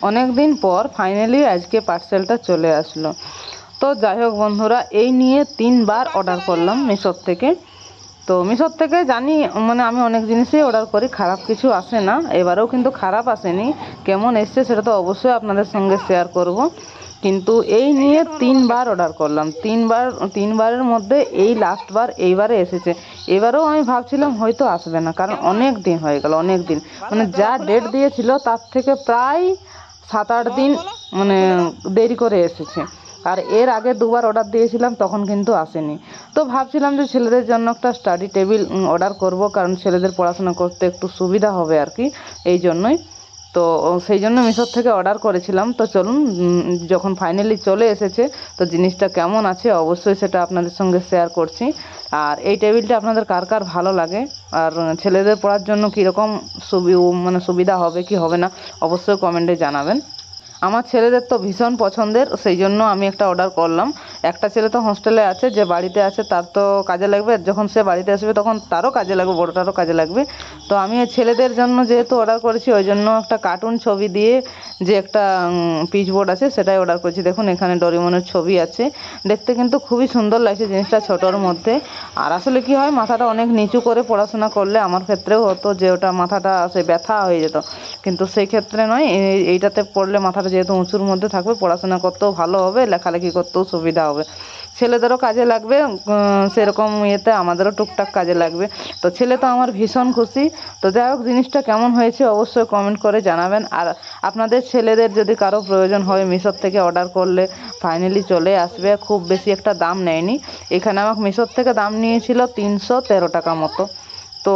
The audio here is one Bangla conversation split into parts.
অনেক দিন পর ফাইনালি আজকে পার্সেলটা চলে আসলো। তো যাই হোক বন্ধুরা, এই নিয়ে 3বার অর্ডার করলাম মিশোর থেকে। তো মিশোর থেকে জানি আমি অনেক জিনিসই অর্ডার করি, খারাপ কিছু আসে না। এবারেও কিন্তু খারাপ আসেনি। কেমন এসছে সেটা তো অবশ্যই আপনাদের সঙ্গে শেয়ার করব। কিন্তু এই নিয়ে 3বার অর্ডার করলাম। তিনবারের মধ্যে এই লাস্টবার এইবারে এসেছে। এবারেও আমি ভাবছিলাম হয়তো আসবে না, কারণ অনেক দিন হয়ে গেল, অনেক দিন যা ডেট দিয়েছিল তার থেকে প্রায় 7-8 দিন দেরি করে এসেছে। আর এর আগে 2বার অর্ডার দিয়েছিলাম, তখন কিন্তু আসেনি। তো ভাবছিলাম যে ছেলেদের জন্য একটা স্টাডি টেবিল অর্ডার করব, কারণ ছেলেদের পড়াশোনা করতে একটু সুবিধা হবে আর কি, এই জন্যই। তো সেই জন্য মিশোর থেকে অর্ডার করেছিলাম। তো চলুন, যখন ফাইনালি চলে এসেছে তো জিনিসটা কেমন আছে অবশ্যই সেটা আপনাদের সঙ্গে শেয়ার করছি। আর এই টেবিলটা আপনাদের কার কার ভালো লাগে, আর ছেলেদের পড়ার জন্য কীরকম সুবিধা হবে কি হবে না অবশ্যই কমেন্টে জানাবেন। আমার ছেলেদের তো ভীষণ পছন্দের, সেই জন্য আমি একটা অর্ডার করলাম। একটা ছেলে তো হোস্টেলে আছে, যে বাড়িতে আছে তার তো কাজে লাগবে, যখন সে বাড়িতে আসবে তখন তারও কাজে লাগবে, বড়টারও কাজে লাগবে। তো আমি ছেলেদের জন্য যেহেতু অর্ডার করেছি, ওই জন্য একটা কার্টুন ছবি দিয়ে যে একটা পিচবোর্ড আছে সেটাই অর্ডার করেছি। দেখুন এখানে ডোরেমনের ছবি আছে, দেখতে কিন্তু খুবই সুন্দর লাগছে জিনিসটা ছোটোর মধ্যে। আর আসলে কি হয়, মাথাটা অনেক নিচু করে পড়াশোনা করলে, আমার ক্ষেত্রেও হতো যে ওটা মাথাটা সে ব্যথা হয়ে যেত, কিন্তু সেই ক্ষেত্রে নয়। এইটাতে পড়লে মাথাটা যেহেতু উঁচুর মধ্যে থাকবে, পড়াশোনা করতেও ভালো হবে, লেখালেখি করতেও সুবিধা হবে, ছেলেদেরও কাজে লাগবে, সেরকম ইয়েতে আমাদেরও টুকটাক কাজে লাগবে। তো ছেলে তো আমার ভীষণ খুশি। তো যাই হোক, জিনিসটা কেমন হয়েছে অবশ্যই কমেন্ট করে জানাবেন। আর আপনাদের ছেলেদের যদি কারো প্রয়োজন হয়, মিশোর থেকে অর্ডার করলে ফাইনালি চলে আসবে। খুব বেশি একটা দাম নেয়নি, এখানে আমাকে মিশোর থেকে দাম নিয়েছিল 313 টাকা মতো। তো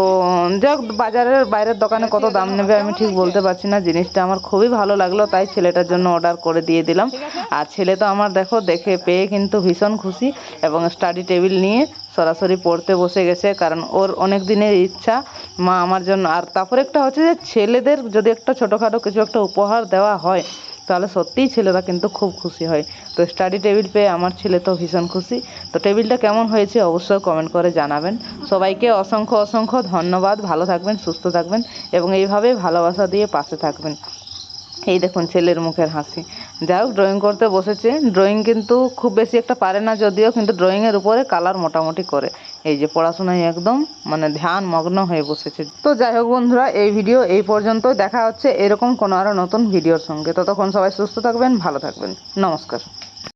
যাক, বাজারের বাইরের দোকানে কত দাম নেবে আমি ঠিক বলতে পারছি না। জিনিসটা আমার খুবই ভালো লাগলো, তাই ছেলেটার জন্য অর্ডার করে দিয়ে দিলাম। আর ছেলে তো আমার দেখে পেয়ে কিন্তু ভীষণ খুশি, এবং স্টাডি টেবিল নিয়ে সরাসরি পড়তে বসে গেছে, কারণ ওর অনেক দিনের ইচ্ছা মা আমার জন্য। আর তারপরে একটা হচ্ছে যে ছেলেদের যদি একটা ছোটোখাটো কিছু একটা উপহার দেওয়া হয়, তাহলে সত্যিই ছেলেরা কিন্তু খুব খুশি হয়। তো স্টাডি টেবিল পেয়ে আমার ছেলে তো ভীষণ খুশি। তো টেবিলটা কেমন হয়েছে অবশ্যই কমেন্ট করে জানাবেন। সবাইকে অসংখ্য অসংখ্য ধন্যবাদ। ভালো থাকবেন, সুস্থ থাকবেন, এবং এইভাবেই ভালোবাসা দিয়ে পাশে থাকবেন। এই দেখুন ছেলের মুখের হাসি। যাই হোক, ড্রয়িং করতে বসেছে। ড্রয়িং কিন্তু খুব বেশি একটা পারে না যদিও, কিন্তু ড্রয়িংয়ের উপরে কালার মোটামুটি করে। এই যে পড়াশোনায় একদম ধ্যান মগ্ন হয়ে বসেছে। তো যাই হোক বন্ধুরা, এই ভিডিও এই পর্যন্ত। দেখা হচ্ছে এরকম কোনো আরও নতুন ভিডিওর সঙ্গে। ততক্ষণ সবাই সুস্থ থাকবেন, ভালো থাকবেন। নমস্কার।